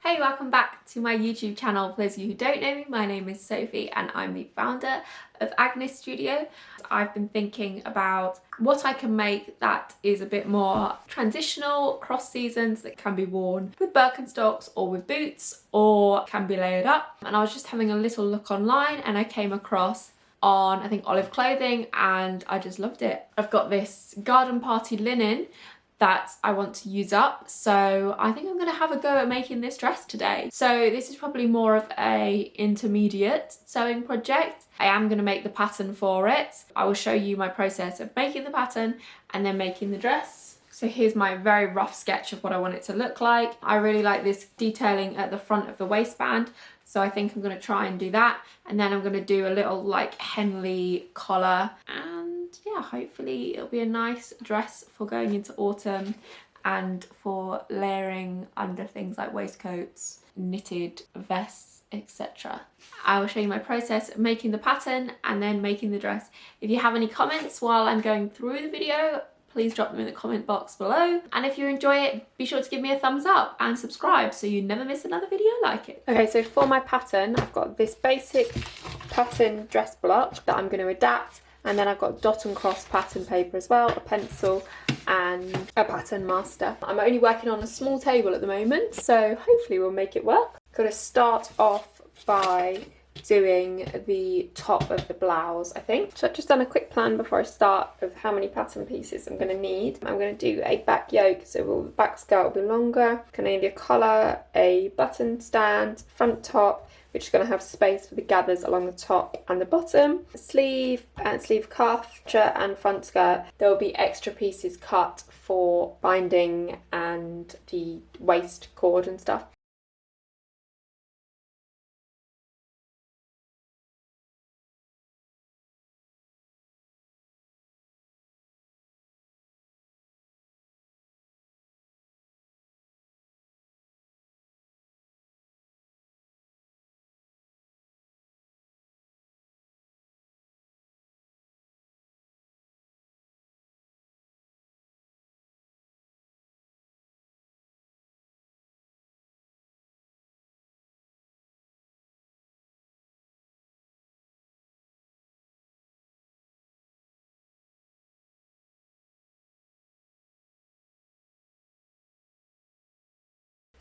Hey, welcome back to my YouTube channel. For those of you who don't know me, my name is Sophie and I'm the founder of Agnes Studio. I've been thinking about what I can make that is a bit more transitional, cross seasons, that can be worn with Birkenstocks or with boots or can be layered up. And I was just having a little look online and I came across on, I think, Olive Clothing, and I just loved it. I've got this garden party linen that I want to use up, so I think I'm gonna have a go at making this dress today. So this is probably more of a intermediate sewing project. I am gonna make the pattern for it. I will show you my process of making the pattern and then making the dress. So here's my very rough sketch of what I want it to look like. I really like this detailing at the front of the waistband, so I think I'm gonna try and do that. And then I'm gonna do a little like Henley collar, and yeah, hopefully it'll be a nice dress for going into autumn and for layering under things like waistcoats, knitted vests, etc. I will show you my process of making the pattern and then making the dress. If you have any comments while I'm going through the video, please drop them in the comment box below. And if you enjoy it, be sure to give me a thumbs up and subscribe so you never miss another video like it. Okay, so for my pattern, I've got this basic pattern dress block that I'm going to adapt. And then I've got dot and cross pattern paper as well, a pencil and a pattern master. I'm only working on a small table at the moment, so hopefully we'll make it work. Got to start off by doing the top of the blouse, I think. So I've just done a quick plan before I start of how many pattern pieces I'm going to need. I'm going to do a back yoke, so the back skirt will be longer. Going to need a collar, a button stand, front top, which is going to have space for the gathers along the top and the bottom, a sleeve and sleeve cuff, shirt and front skirt. There will be extra pieces cut for binding and the waist cord and stuff.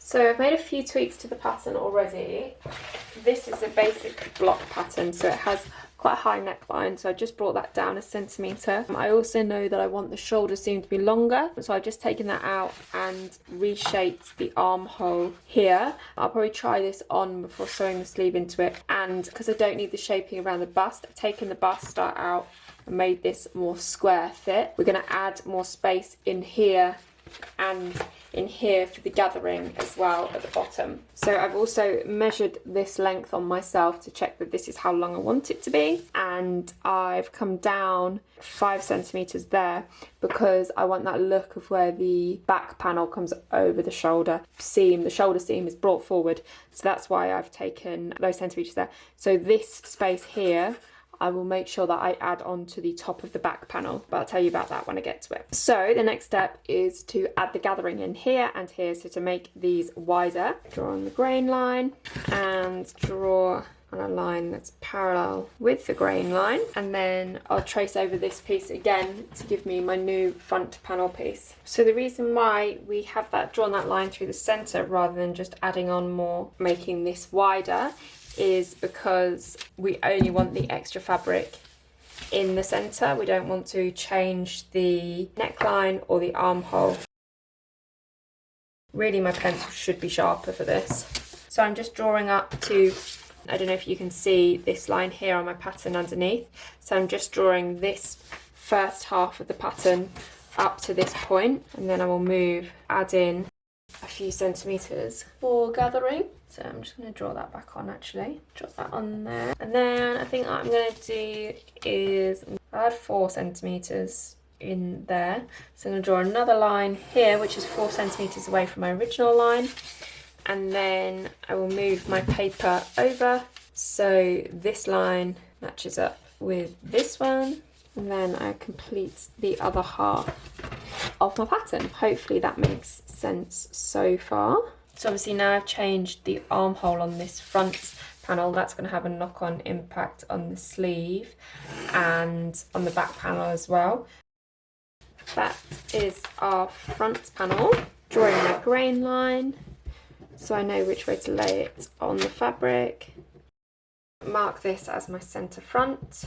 So I've made a few tweaks to the pattern already. This is a basic block pattern, so it has quite a high neckline, so I just brought that down a centimetre. I also know that I want the shoulder seam to be longer, so I've just taken that out and reshaped the armhole here. I'll probably try this on before sewing the sleeve into it, and because I don't need the shaping around the bust, I've taken the bust start out and made this more square fit. We're going to add more space in here and in here for the gathering as well at the bottom. So I've also measured this length on myself to check that this is how long I want it to be, and I've come down 5 centimeters there because I want that look of where the back panel comes over the shoulder seam. The shoulder seam is brought forward, so that's why I've taken those centimeters there. So this space here I will make sure that I add on to the top of the back panel, but I'll tell you about that when I get to it. So the next step is to add the gathering in here and here. So to make these wider, draw on the grain line and draw on a line that's parallel with the grain line, and then I'll trace over this piece again to give me my new front panel piece. So the reason why we have that drawn that line through the center rather than just adding on more, making this wider, is because we only want the extra fabric in the center. We don't want to change the neckline or the armhole. Really, my pencil should be sharper for this. So I'm just drawing up to, I don't know if you can see this line here on my pattern underneath. So I'm just drawing this first half of the pattern up to this point, and then I will add in a few centimeters for gathering. So I'm just going to draw that back on, actually. Draw that on there. And then I think what I'm going to do is add 4 centimeters in there. So I'm going to draw another line here, which is 4 centimeters away from my original line. And then I will move my paper over so this line matches up with this one. And then I complete the other half of my pattern. Hopefully that makes sense so far. So obviously now I've changed the armhole on this front panel. That's going to have a knock-on impact on the sleeve and on the back panel as well. That is our front panel. Drawing my grain line so I know which way to lay it on the fabric. Mark this as my centre front.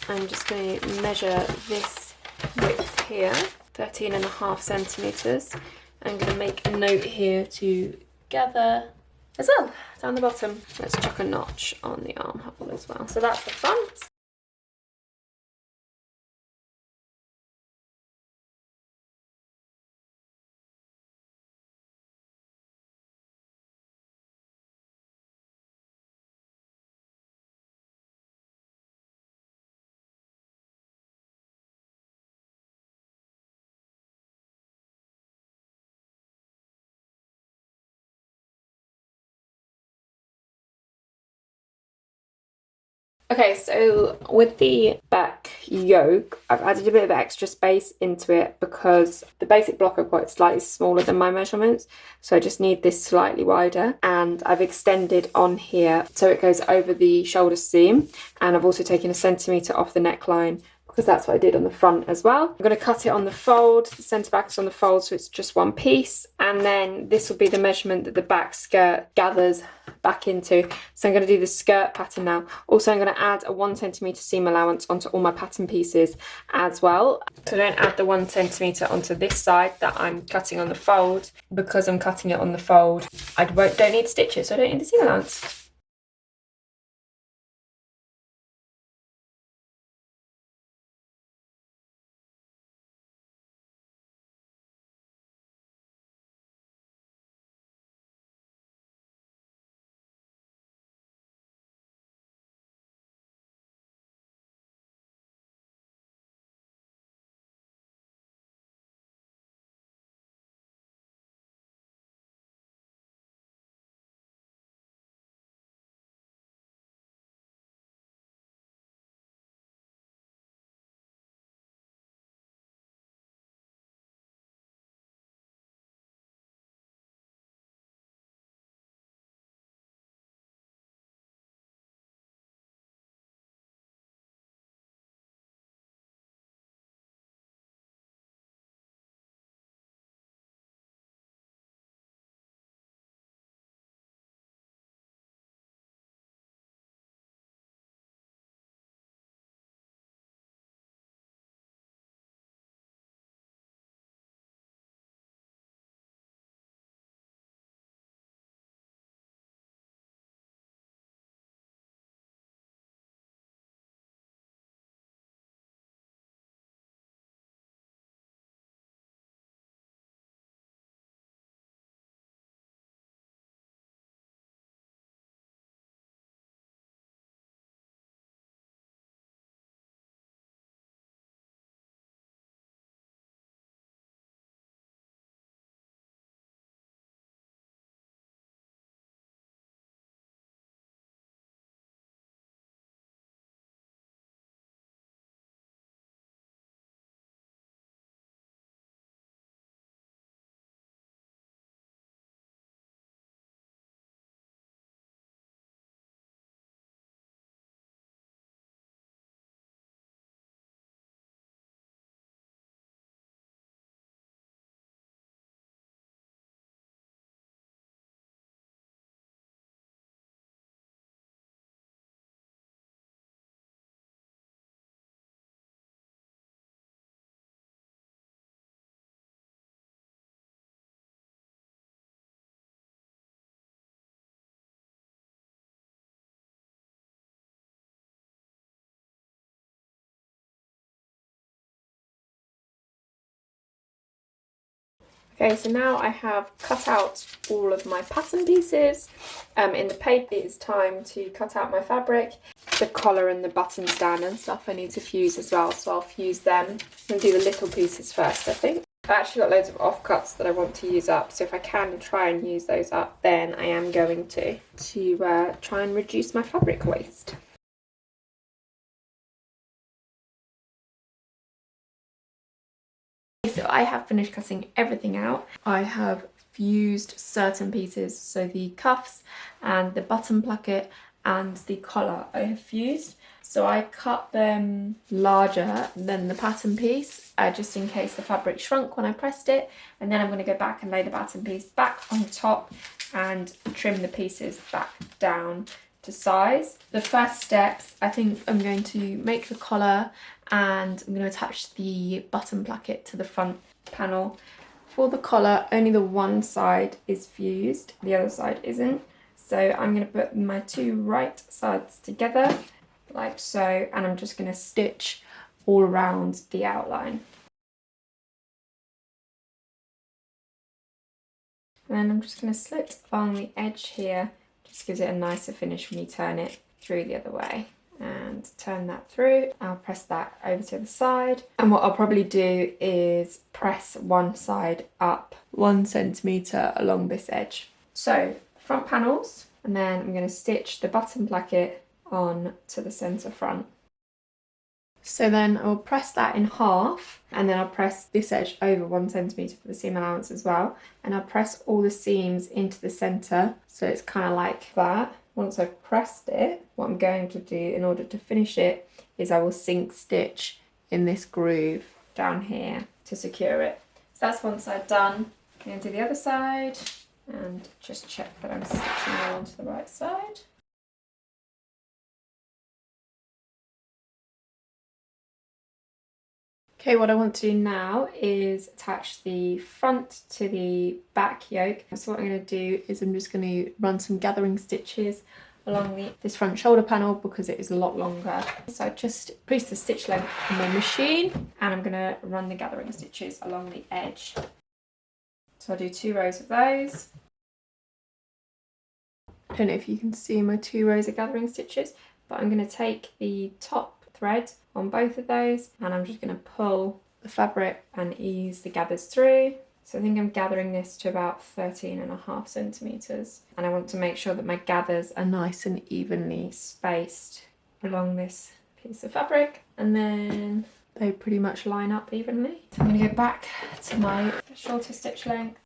I'm just going to measure this width here, 13.5 centimetres. I'm going to make a note here to gather as well down the bottom. Let's chuck a notch on the armhole as well. So that's the front. Okay, so with the back yoke, I've added a bit of extra space into it because the basic block I've got is slightly smaller than my measurements. So I just need this slightly wider, and I've extended on here so it goes over the shoulder seam. And I've also taken 1 centimetre off the neckline because that's what I did on the front as well. I'm going to cut it on the fold. The centre back is on the fold, so it's just one piece. And then this will be the measurement that the back skirt gathers back into. So I'm going to do the skirt pattern now. Also, I'm going to add a 1 centimetre seam allowance onto all my pattern pieces as well. So I don't add the 1 centimetre onto this side that I'm cutting on the fold. Because I'm cutting it on the fold, I don't need stitches, so I don't need the seam allowance. Okay, so now I have cut out all of my pattern pieces. In the paper, it's time to cut out my fabric. The collar and the button stand and stuff I need to fuse as well, so I'll fuse them. I'm going to do the little pieces first, I think. I've actually got loads of offcuts that I want to use up, so if I can try and use those up, then I am going to try and reduce my fabric waste. So I have finished cutting everything out. I have fused certain pieces. So the cuffs and the button placket and the collar I have fused. So I cut them larger than the pattern piece, just in case the fabric shrunk when I pressed it. And then I'm going to go back and lay the pattern piece back on top and trim the pieces back down to size. The first steps, I think I'm going to make the collar and I'm going to attach the button placket to the front panel. For the collar, only the one side is fused, the other side isn't. So I'm going to put my two right sides together like so, and I'm just going to stitch all around the outline. And then I'm just going to slit along the edge here, just gives it a nicer finish when you turn it through the other way. And turn that through. I'll press that over to the side. And what I'll probably do is press one side up 1 centimetre along this edge. So front panels, and then I'm going to stitch the button placket on to the centre front. So then I'll press that in half, and then I'll press this edge over 1 centimetre for the seam allowance as well. And I'll press all the seams into the centre, so it's kind of like that. Once I've pressed it, what I'm going to do in order to finish it is I will sink stitch in this groove down here to secure it. So that's one side done. I'm going to do the other side and just check that I'm stitching all onto the right side. Okay, what I want to do now is attach the front to the back yoke. So what I'm going to do is I'm just going to run some gathering stitches along this front shoulder panel because it is a lot longer. So I just increase the stitch length on my machine and I'm going to run the gathering stitches along the edge. So I'll do 2 rows of those. I don't know if you can see my 2 rows of gathering stitches, but I'm going to take the top thread on both of those and I'm just going to pull the fabric and ease the gathers through. So I think I'm gathering this to about 13.5 centimetres, and I want to make sure that my gathers are nice and evenly spaced along this piece of fabric, and then they pretty much line up evenly. So I'm going to go back to my shorter stitch length.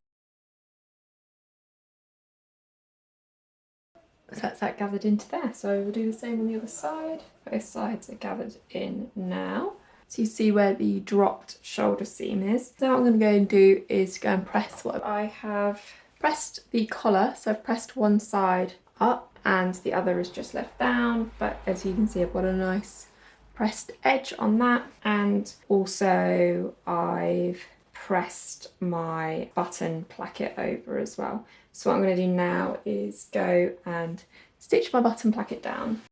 So that's that gathered into there. So we'll do the same on the other side. Both sides are gathered in now. So you see where the dropped shoulder seam is. So what I'm going to go and do is go and press what I have pressed the collar. So I've pressed one side up and the other is just left down. But as you can see, I've got a nice pressed edge on that. And also I've pressed my button placket over as well. So what I'm going to do now is go and stitch my button placket down.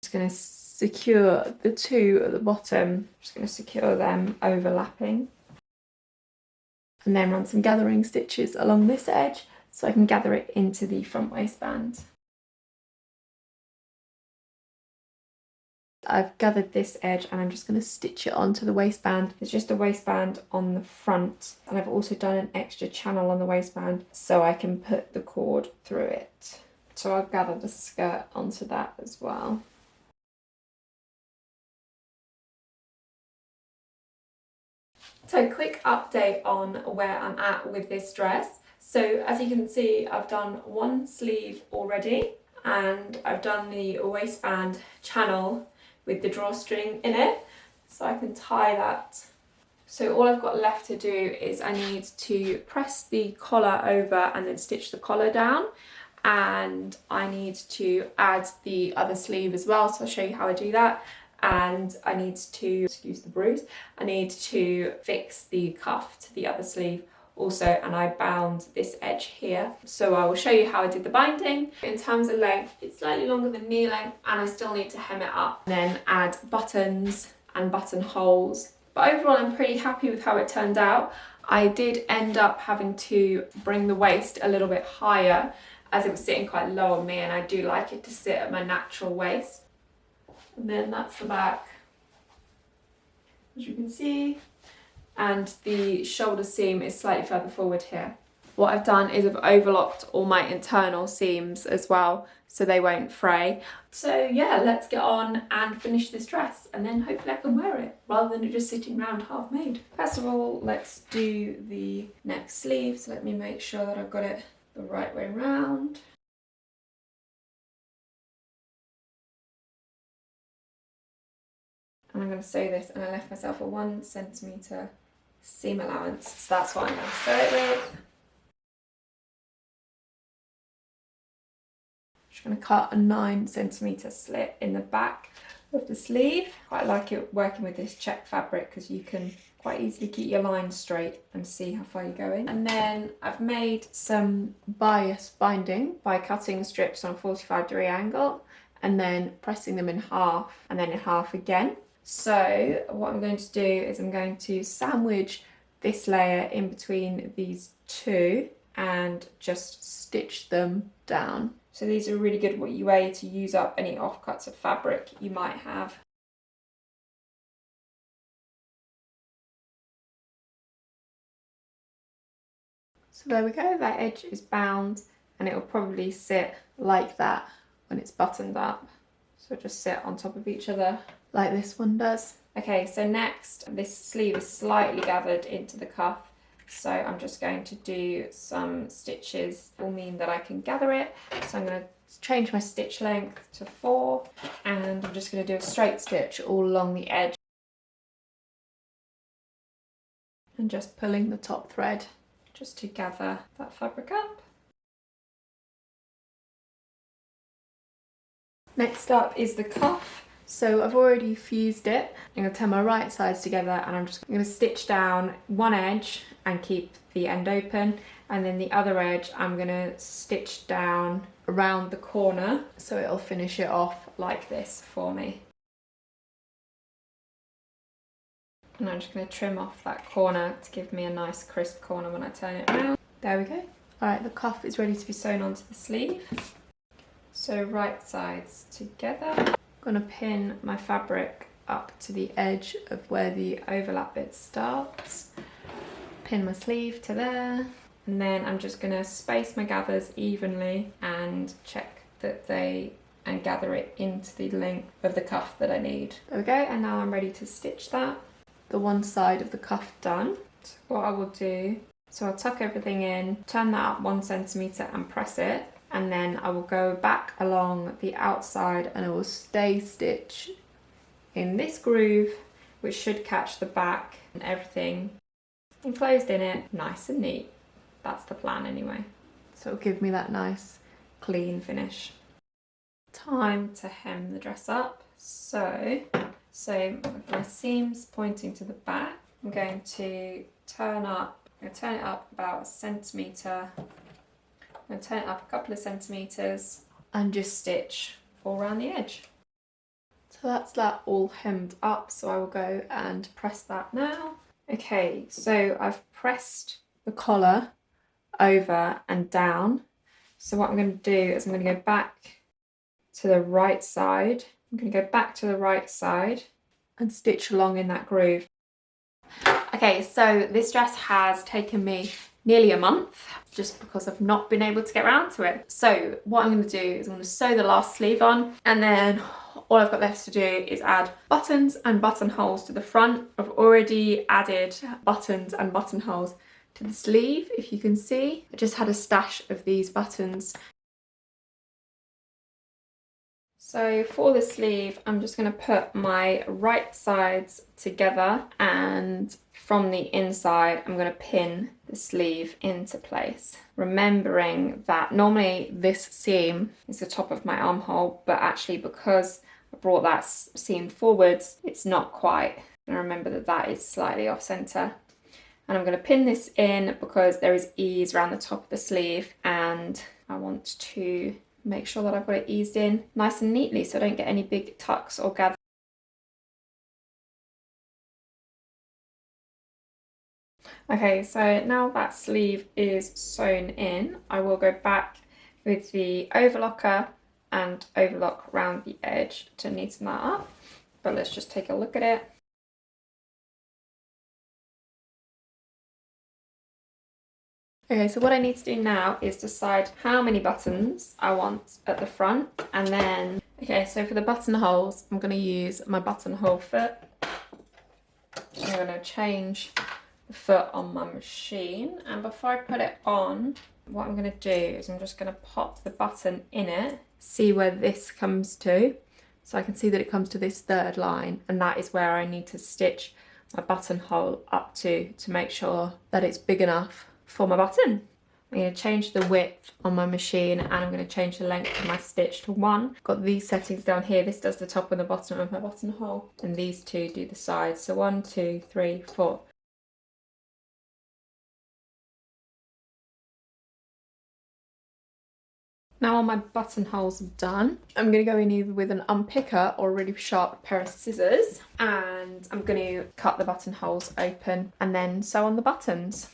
Just going to secure the two at the bottom. Just going to secure them overlapping. And then run some gathering stitches along this edge so I can gather it into the front waistband. I've gathered this edge and I'm just going to stitch it onto the waistband. There's just a waistband on the front and I've also done an extra channel on the waistband so I can put the cord through it. So I'll gather the skirt onto that as well. So quick update on where I'm at with this dress. So as you can see, I've done one sleeve already and I've done the waistband channel with the drawstring in it, so I can tie that. So all I've got left to do is I need to press the collar over and then stitch the collar down, and I need to add the other sleeve as well, so I'll show you how I do that. And I need to, excuse the bruise, I need to fix the cuff to the other sleeve also, and I bound this edge here. So I will show you how I did the binding. In terms of length, it's slightly longer than knee length and I still need to hem it up. And then add buttons and buttonholes. But overall I'm pretty happy with how it turned out. I did end up having to bring the waist a little bit higher as it was sitting quite low on me, and I do like it to sit at my natural waist. And then that's the back, as you can see. And the shoulder seam is slightly further forward here. what I've done is I've overlocked all my internal seams as well so they won't fray. So yeah, let's get on and finish this dress and then hopefully I can wear it rather than it just sitting around half made. First of all, let's do the neck sleeve. So let me make sure that I've got it the right way round. And I'm going to sew this, and I left myself a 1 centimetre seam allowance, so that's what I'm going to sew it with. Just going to cut a 9 centimetre slit in the back of the sleeve. Quite like it working with this check fabric because you can quite easily keep your lines straight and see how far you're going. And then I've made some bias binding by cutting strips on a 45-degree angle and then pressing them in half and then in half again. So what I'm going to do is I'm going to sandwich this layer in between these two and just stitch them down. So these are a really good way to use up any offcuts of fabric you might have. So there we go, that edge is bound and it will probably sit like that when it's buttoned up. So just sit on top of each other like this one does. Okay, so next, this sleeve is slightly gathered into the cuff. So I'm just going to do some stitches will mean that I can gather it. So I'm going to change my stitch length to 4 and I'm just going to do a straight stitch all along the edge. And just pulling the top thread just to gather that fabric up. Next up is the cuff. So I've already fused it. I'm going to turn my right sides together and I'm just going to stitch down one edge and keep the end open, and then the other edge I'm going to stitch down around the corner so it'll finish it off like this for me. And I'm just going to trim off that corner to give me a nice crisp corner when I turn it around. There we go. Alright, the cuff is ready to be sewn onto the sleeve. So right sides together. I'm going to pin my fabric up to the edge of where the overlap bit starts. Pin my sleeve to there. And then I'm just going to space my gathers evenly and check that and gather it into the length of the cuff that I need. There we go, and now I'm ready to stitch that. The one side of the cuff done. So what I will do, so I'll tuck everything in, turn that up 1 centimetre and press it. And then I will go back along the outside and I will stay stitch in this groove, which should catch the back and everything enclosed in it, nice and neat. That's the plan anyway. So it'll give me that nice clean finish. Time to hem the dress up. So my seam's pointing to the back. I'm going to turn it up about 1 centimetre. I'm going to turn it up a couple of centimetres and just stitch all around the edge. So that's that all hemmed up, so I will go and press that now. Okay, so I've pressed the collar over and down. So what I'm going to do is I'm going to go back to the right side. I'm going to go back to the right side and stitch along in that groove. Okay, so this dress has taken me nearly a month just because I've not been able to get around to it. So what I'm going to do is I'm going to sew the last sleeve on, and then all I've got left to do is add buttons and buttonholes to the front. I've already added buttons and buttonholes to the sleeve, if you can see. I just had a stash of these buttons. So for the sleeve, I'm just going to put my right sides together, and from the inside, I'm going to pin the sleeve into place. Remembering that normally this seam is the top of my armhole, but actually because I brought that seam forwards, it's not quite. And remember that that is slightly off center. And I'm going to pin this in because there is ease around the top of the sleeve, and I want to make sure that I've got it eased in nice and neatly so I don't get any big tucks or gathers. Okay, so now that sleeve is sewn in, I will go back with the overlocker and overlock around the edge to neaten that up. But let's just take a look at it. Okay, so what I need to do now is decide how many buttons I want at the front, and then, okay, so for the buttonholes, I'm going to use my buttonhole foot. I'm going to change the foot on my machine, and before I put it on, what I'm going to do is I'm just going to pop the button in it, see where this comes to. So I can see that it comes to this third line, and that is where I need to stitch my buttonhole up to make sure that it's big enough for my button. I'm going to change the width on my machine, and I'm going to change the length of my stitch to 1. I've got these settings down here. This does the top and the bottom of my buttonhole, and these two do the sides. So 1, 2, 3, 4. Now all my buttonholes are done, I'm going to go in either with an unpicker or a really sharp pair of scissors, and I'm going to cut the buttonholes open and then sew on the buttons.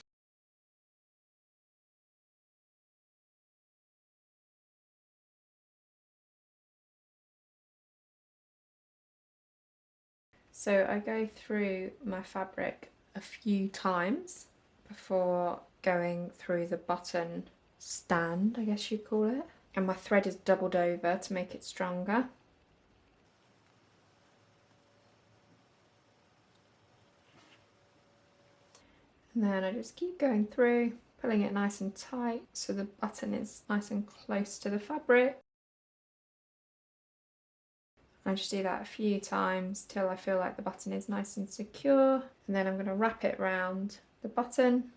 So I go through my fabric a few times before going through the button stand, I guess you'd call it. And my thread is doubled over to make it stronger. And then I just keep going through, pulling it nice and tight so the button is nice and close to the fabric. I just do that a few times till I feel like the button is nice and secure. And then I'm going to wrap it around the button,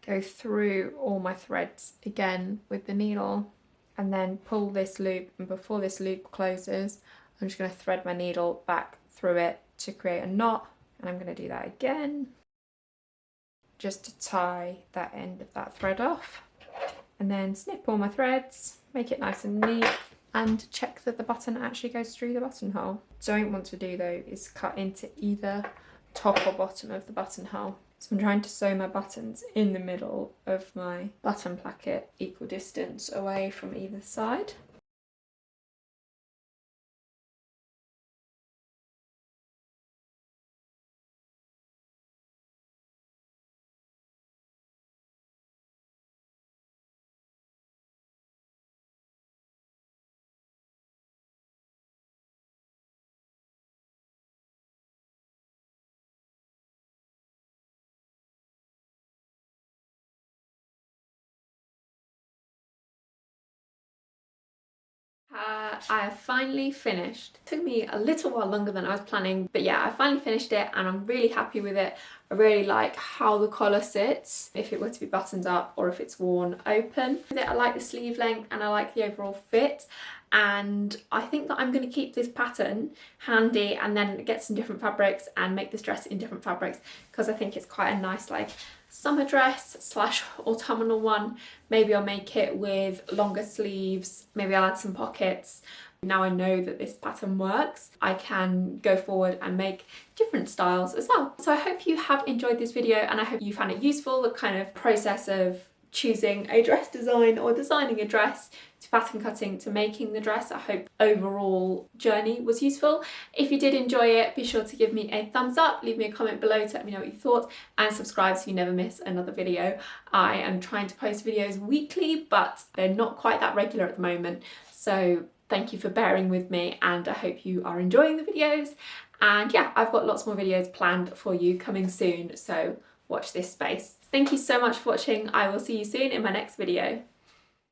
go through all my threads again with the needle, and then pull this loop, and before this loop closes I'm just going to thread my needle back through it to create a knot, and I'm going to do that again just to tie that end of that thread off, and then snip all my threads, make it nice and neat, and check that the button actually goes through the buttonhole. What I don't want to do though is cut into either top or bottom of the buttonhole. So I'm trying to sew my buttons in the middle of my button placket, equal distance away from either side. I have finally finished. It took me a little while longer than I was planning, but yeah, I finally finished it and I'm really happy with it. I really like how the collar sits, if it were to be buttoned up or if it's worn open. I like the sleeve length and I like the overall fit, and I think that I'm going to keep this pattern handy and then get some different fabrics and make this dress in different fabrics, because I think it's quite a nice like summer dress slash autumnal one. Maybe I'll make it with longer sleeves, maybe I'll add some pockets. Now I know that this pattern works, I can go forward and make different styles as well. So I hope you have enjoyed this video and I hope you found it useful, the kind of process of choosing a dress design or designing a dress to pattern cutting to making the dress. I hope overall journey was useful. If you did enjoy it, be sure to give me a thumbs up, leave me a comment below to let me know what you thought, and subscribe so you never miss another video. I am trying to post videos weekly, but they're not quite that regular at the moment. So thank you for bearing with me, and I hope you are enjoying the videos. And yeah, I've got lots more videos planned for you coming soon, so watch this space. Thank you so much for watching. I will see you soon in my next video.